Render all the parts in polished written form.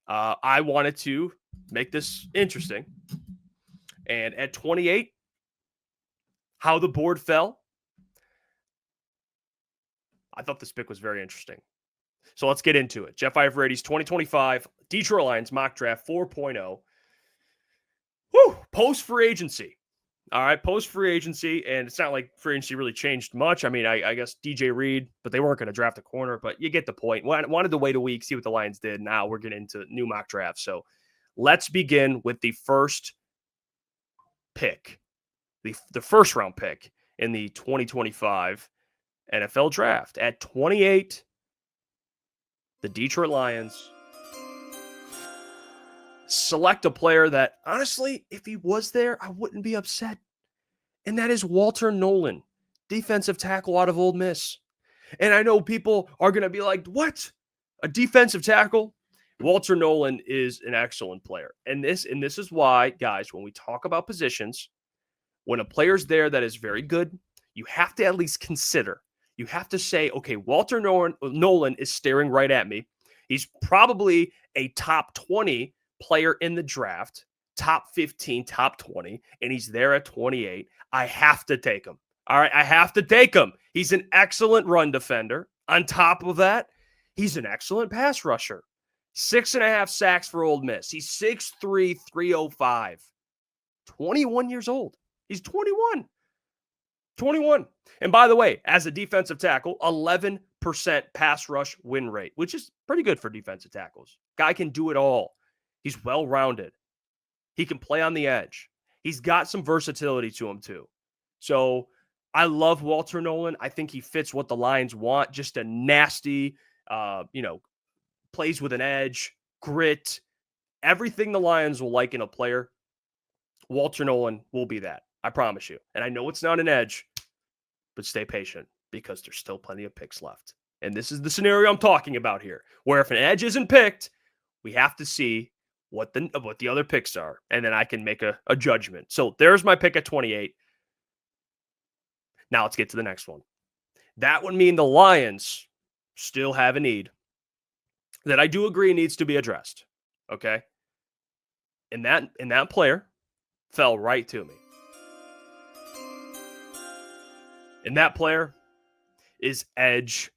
I wanted to make this interesting. And at 28, how the board fell, I thought this pick was very interesting. So let's get into it. Jeff Iafrate's 2025 Detroit Lions mock draft 4.0. Whew, post free agency. All right, post free agency, and it's not like free agency really changed much. I mean, I guess DJ Reed, but they weren't going to draft a corner, but you get the point. Wanted to wait a week, see what the Lions did. Now we're getting into new mock drafts. So let's begin with the first pick, the first round pick in the 2025 NFL draft. At 28, the Detroit Lions select a player that, honestly, if he was there, I wouldn't be upset. And that is Walter Nolan, defensive tackle out of Ole Miss. And I know people are going to be like, what? A defensive tackle? Walter Nolan is an excellent player. And this is why, guys, when we talk about positions, when a player's there that is very good, you have to at least consider. You have to say, okay, Walter Nolan is staring right at me. He's probably a top 20 player in the draft, top 15, top 20, and he's there at 28. I have to take him. All right, I have to take him. He's an excellent run defender. On top of that, he's an excellent pass rusher. 6.5 sacks for Ole Miss. He's 6'3", 305. 21 years old. He's 21. 21. And by the way, as a defensive tackle, 11% pass rush win rate, which is pretty good for defensive tackles. Guy can do it all. He's well-rounded. He can play on the edge. He's got some versatility to him too. So I love Walter Nolan. I think he fits what the Lions want. Just a nasty, plays with an edge, grit, everything the Lions will like in a player. Walter Nolan will be that. I promise you. And I know it's not an edge, but stay patient because there's still plenty of picks left. And this is the scenario I'm talking about here, where if an edge isn't picked, we have to see what the other picks are, and then I can make a judgment. So there's my pick at 28. Now let's get to the next one. That would mean the Lions still have a need that I do agree needs to be addressed. Okay? And that player fell right to me. And that player is edge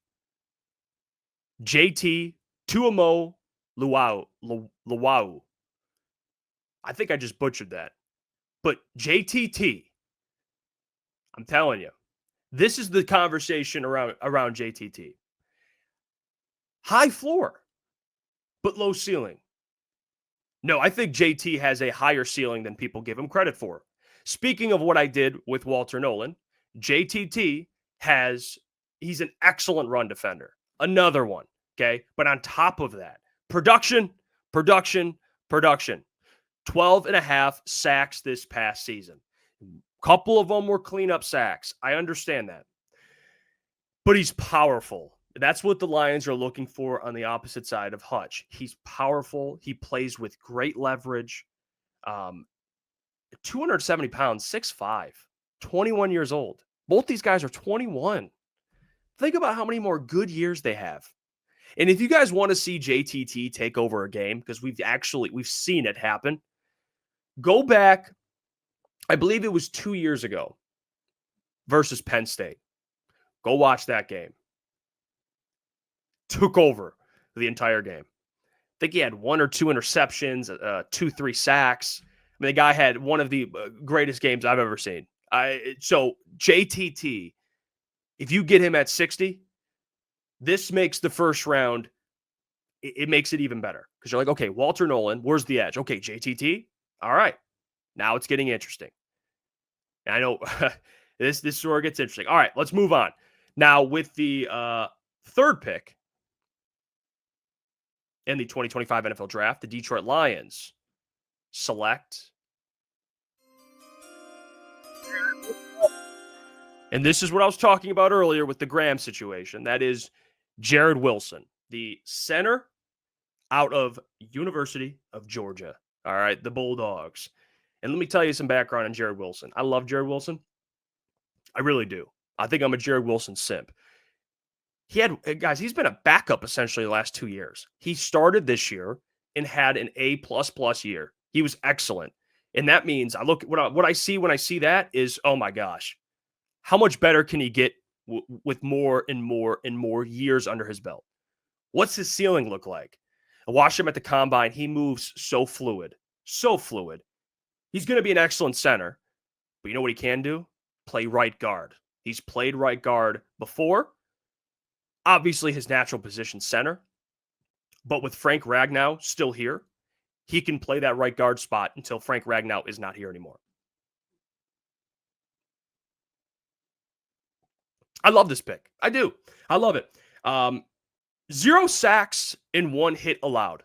JT Tuamo Luau. I think I just butchered that. But JTT, I'm telling you, this is the conversation around JTT. High floor, but low ceiling. No, I think JT has a higher ceiling than people give him credit for. Speaking of what I did with Walter Nolan, JTT he's an excellent run defender. Another one, okay? But on top of that, production. 12.5 sacks this past season. Couple of them were cleanup sacks. I understand that. But he's powerful. That's what the Lions are looking for on the opposite side of Hutch. He's powerful. He plays with great leverage. 270 pounds, 6'5", 21 years old. Both these guys are 21. Think about how many more good years they have. And if you guys want to see JTT take over a game, because we've seen it happen, go back, I believe it was 2 years ago versus Penn State. Go watch that game. Took over the entire game. I think he had 1 or 2 interceptions, 2-3 sacks. I mean, the guy had one of the greatest games I've ever seen. So JTT, if you get him at 60, this makes the first round, it makes it even better. Because you're like, okay, Walter Nolan, where's the edge? Okay, JTT, all right. Now it's getting interesting. And I know this is where it gets interesting. All right, let's move on. Now with the third pick in the 2025 NFL Draft, the Detroit Lions select. And this is what I was talking about earlier with the Graham situation. That is Jared Wilson, the center out of University of Georgia. All right, the Bulldogs. And let me tell you some background on Jared Wilson. I love Jared Wilson. I really do. I think I'm a Jared Wilson simp. He's been a backup essentially the last 2 years. He started this year. and had an A++ year. He was excellent. And that means what I see when I see that is, oh my gosh, how much better can he get with more and more and more years under his belt? What's his ceiling look like? I watched him at the combine. He moves so fluid, so fluid. He's going to be an excellent center, but you know what he can do? Play right guard. He's played right guard before. Obviously, his natural position center, but with Frank Ragnow still here, he can play that right guard spot until Frank Ragnow is not here anymore. I love this pick. I do. I love it. 0 sacks and 1 hit allowed.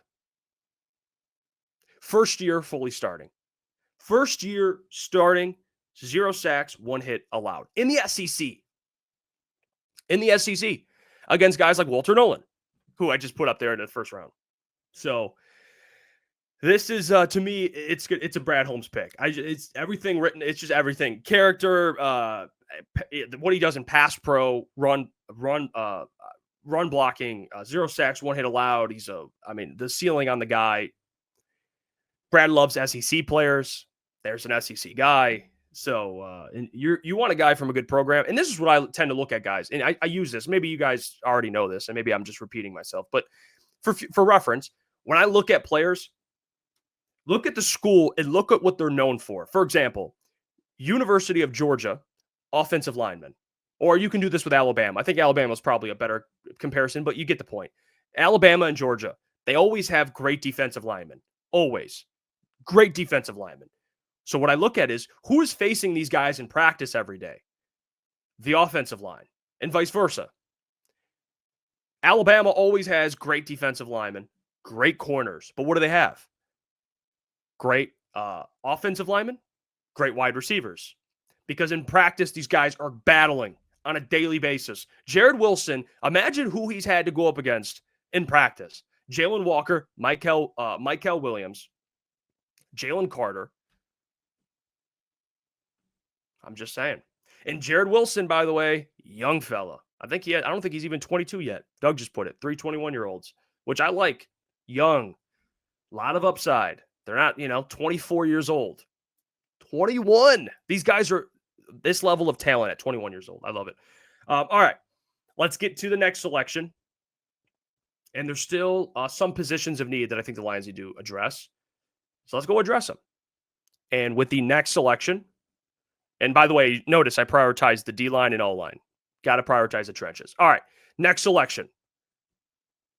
First year fully starting. First year starting, 0 sacks, 1 hit allowed. In the SEC. In the SEC. Against guys like Walter Nolan, who I just put up there in the first round. So this is, to me, it's good. It's a Brad Holmes pick. It's everything written. It's just everything. Character, what he does in pass pro, run blocking, 0 sacks, 1 hit allowed. The ceiling on the guy. Brad loves SEC players. There's an SEC guy. So you want a guy from a good program. And this is what I tend to look at guys. And I use this. Maybe you guys already know this, and maybe I'm just repeating myself. But for reference, when I look at players, look at the school and look at what they're known for. For example, University of Georgia, offensive lineman. Or you can do this with Alabama. I think Alabama is probably a better comparison, but you get the point. Alabama and Georgia, they always have great defensive linemen. Always. Great defensive linemen. So what I look at is who is facing these guys in practice every day? The offensive line, and vice versa. Alabama always has great defensive linemen, great corners, but what do they have? Great offensive linemen, great wide receivers. Because in practice, these guys are battling on a daily basis. Jared Wilson, imagine who he's had to go up against in practice. Jalen Walker, Michael Williams, Jalen Carter. I'm just saying. And Jared Wilson, by the way, young fella. I don't think he's even 22 yet. Doug just put it. 3 21-year-olds, which I like. Young. A lot of upside. They're not, 24 years old. 21. These guys are this level of talent at 21 years old. I love it. All right. Let's get to the next selection. And there's still some positions of need that I think the Lions need to address. So let's go address them. And with the next selection, and by the way, notice I prioritize the D-line and O-line. Got to prioritize the trenches. All right, next selection.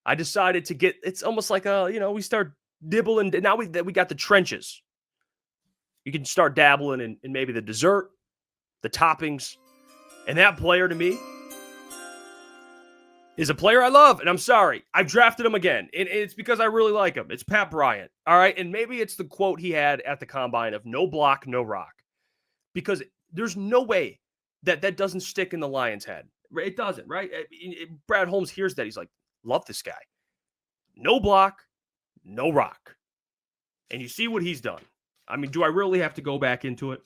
I decided to get, it's almost like, we start dibbling. Now we got the trenches. You can start dabbling in maybe the dessert, the toppings. And that player to me is a player I love. And I'm sorry, I've drafted him again. And it's because I really like him. It's Pat Bryant. All right. And maybe it's the quote he had at the combine of no block, no rock. Because there's no way that doesn't stick in the Lions' head. It doesn't, right? Brad Holmes hears that. He's like, love this guy. No block, no rock. And you see what he's done. I mean, do I really have to go back into it?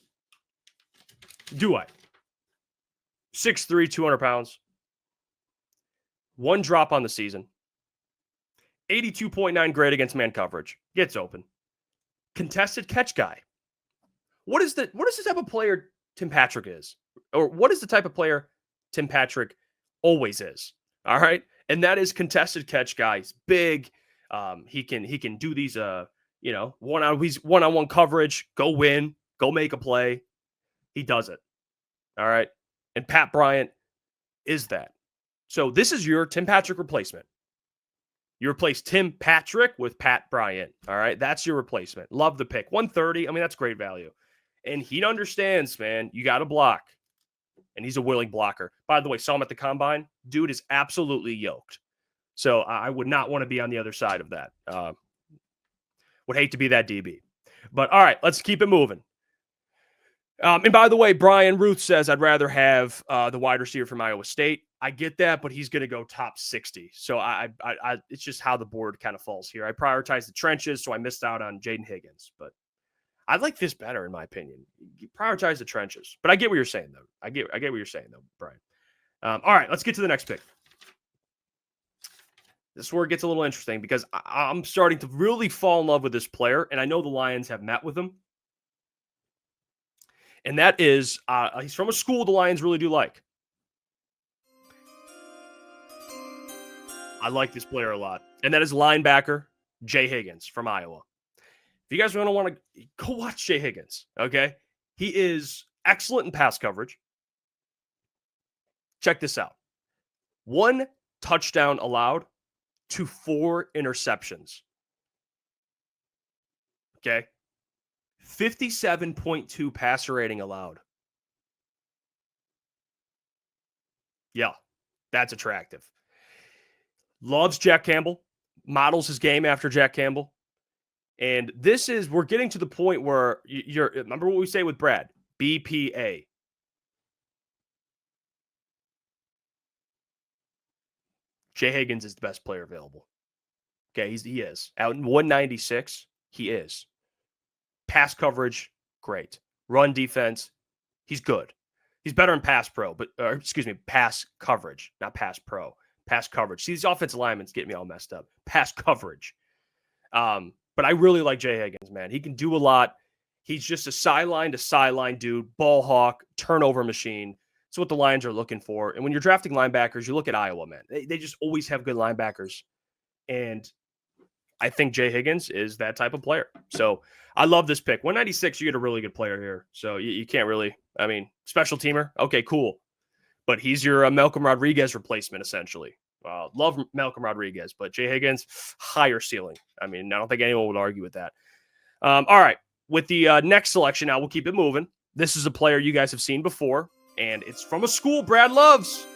Do I? 6'3", 200 pounds. 1 drop on the season. 82.9 grade against man coverage. Gets open. Contested catch guy. What is the type of player Tim Patrick is? Or what is the type of player Tim Patrick always is? All right. And that is contested catch guy. He's big. He can do these one-on-one coverage, go win, go make a play. He does it. All right. And Pat Bryant is that. So this is your Tim Patrick replacement. You replace Tim Patrick with Pat Bryant. All right. That's your replacement. Love the pick. 130. I mean, that's great value. And he understands, man, you got to block. And he's a willing blocker. By the way, saw him at the combine. Dude is absolutely yoked. So I would not want to be on the other side of that. Would hate to be that DB. But all right, let's keep it moving. And by the way, Brian Ruth says, I'd rather have the wide receiver from Iowa State. I get that, but he's going to go top 60. So I it's just how the board kind of falls here. I prioritize the trenches, so I missed out on Jaden Higgins. But I like this better, in my opinion. You prioritize the trenches. But I get what you're saying, though. I get what you're saying, though, Brian. All right, let's get to the next pick. This is where it gets a little interesting because I'm starting to really fall in love with this player, and I know the Lions have met with him. And that is, he's from a school the Lions really do like. I like this player a lot. And that is linebacker Jay Higgins from Iowa. If you guys want to go watch Jay Higgins, okay? He is excellent in pass coverage. Check this out. 1 touchdown allowed to 4 interceptions. Okay? 57.2 passer rating allowed. Yeah, that's attractive. Loves Jack Campbell. Models his game after Jack Campbell. And we're getting to the point where remember what we say with Brad? BPA. Jay Higgins is the best player available. Okay, he is. Out in 196, he is. Pass coverage, great. Run defense, he's good. He's better in pass coverage, not pass pro. Pass coverage. See, these offensive linemen get me all messed up. Pass coverage. But I really like Jay Higgins, man. He can do a lot. He's just a sideline to sideline dude, ball hawk, turnover machine. That's what the Lions are looking for. And when you're drafting linebackers, you look at Iowa, man. They just always have good linebackers. And I think Jay Higgins is that type of player. So I love this pick. 196, you get a really good player here. So you can't really, special teamer. Okay, cool. But he's your Malcolm Rodriguez replacement, essentially. Love Malcolm Rodriguez, but Jay Higgins, higher ceiling. I don't think anyone would argue with that. All right. With the next selection, now we'll keep it moving. This is a player you guys have seen before, and it's from a school Brad loves.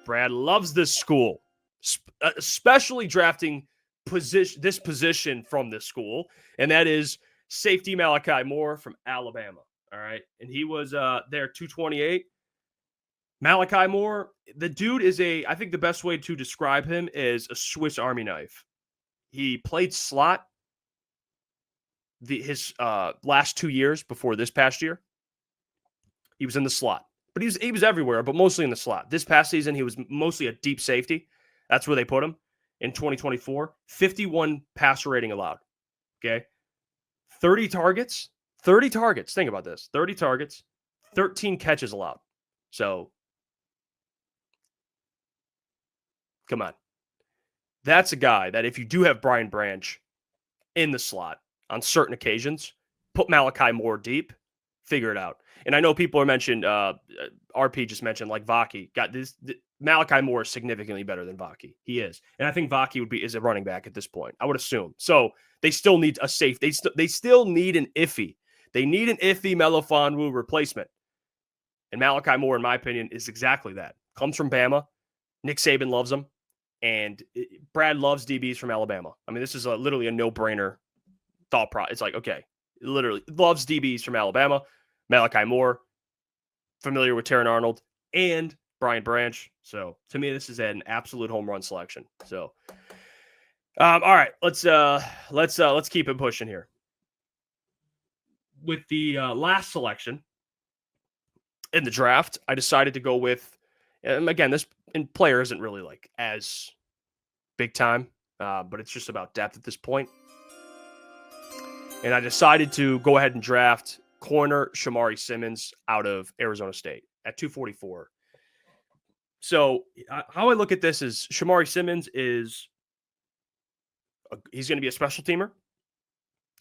Brad loves this school, especially drafting this position from this school, and that is safety Malachi Moore from Alabama. All right. And he was there 228. Malachi Moore, the dude is I think the best way to describe him is a Swiss Army knife. He played slot his last 2 years before this past year. He was in the slot, but he was everywhere, but mostly in the slot. This past season, he was mostly a deep safety. That's where they put him in 2024. 51 passer rating allowed. Okay. 30 targets. Think about this. 30 targets, 13 catches allowed. So, come on. That's a guy that if you do have Brian Branch in the slot on certain occasions, put Malachi Moore deep, figure it out. And I know people are mentioned, RP just mentioned like Vaki. Malachi Moore is significantly better than Vaki. He is. And I think Vaki is a running back at this point, I would assume. So they still need a safe. They still need an iffy. They need an iffy Melifonwu replacement. And Malachi Moore, in my opinion, is exactly that. Comes from Bama. Nick Saban loves him. And Brad loves DBs from Alabama. This is literally a no-brainer thought process. It's like, okay, literally loves DBs from Alabama. Malachi Moore, familiar with Terran Arnold, and Brian Branch. So to me, this is an absolute home run selection. So, all right, let's keep it pushing here. With the last selection in the draft, I decided to go with, again, this player isn't really like as big time, but it's just about depth at this point. And I decided to go ahead and draft corner Shamari Simmons out of Arizona State at 244. So how I look at this is Shamari Simmons he's going to be a special teamer.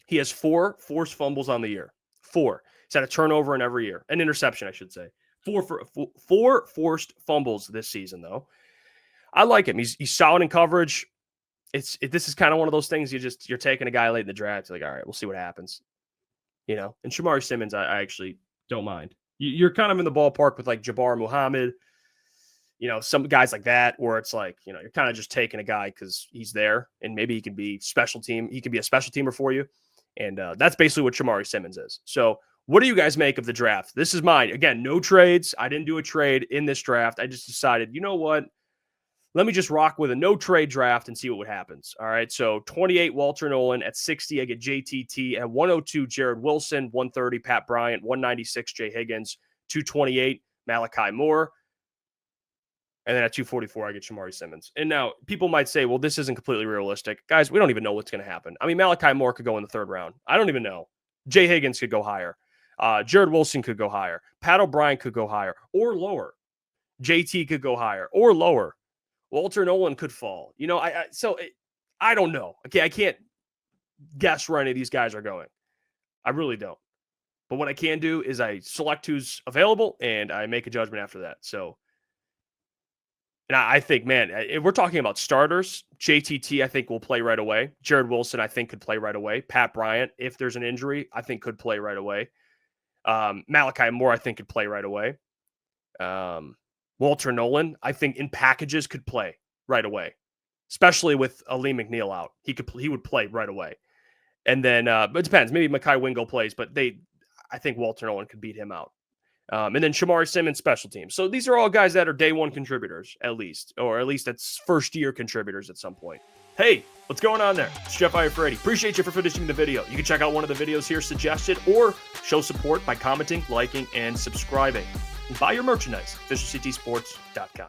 He has 4 forced fumbles on the year. 4. He's had a turnover in every year. An interception, I should say. 4 forced fumbles this season, though. I like him. He's solid in coverage. This is kind of one of those things you're taking a guy late in the draft. You're like, all right, we'll see what happens. And Shamari Simmons, I actually don't mind. You're kind of in the ballpark with like Jabbar Muhammad, some guys like that, where it's like, you're kind of just taking a guy because he's there and maybe he can be special team. He can be a special teamer for you. And that's basically what Shamari Simmons is. So what do you guys make of the draft? This is mine. Again, no trades. I didn't do a trade in this draft. I just decided, you know what? Let me just rock with a no-trade draft and see what happens. All right, so 28, Walter Nolan. At 60, I get JTT. At 102, Jared Wilson. 130, Pat Bryant. 196, Jay Higgins. 228, Malachi Moore. And then at 244, I get Shamari Simmons. And now people might say, well, this isn't completely realistic. Guys, we don't even know what's going to happen. I mean, Malachi Moore could go in the 3rd round. I don't even know. Jay Higgins could go higher. Jared Wilson could go higher. Pat O'Brien could go higher or lower. JT could go higher or lower. Walter Nolan could fall. You know, I don't know. Okay, I can't guess where any of these guys are going. I really don't. But what I can do is I select who's available and I make a judgment after that. So, and I think, man, if we're talking about starters, JTT, I think, will play right away. Jared Wilson, I think, could play right away. Pat Bryant, if there's an injury, I think could play right away. Malachi Moore, I think, could play right away. Walter Nolan, I think, in packages could play right away, especially with Ali McNeil out. He would play right away. And then, but it depends. Maybe Mekhi Wingo plays, but I think Walter Nolan could beat him out. And then Shamari Simmons, special teams. So these are all guys that are day one contributors, at least, or at least that's first-year contributors at some point. Hey, what's going on there? It's Jeff Iafrate. Appreciate you for finishing the video. You can check out one of the videos here suggested or show support by commenting, liking, and subscribing. And buy your merchandise, FisherCTSports.com.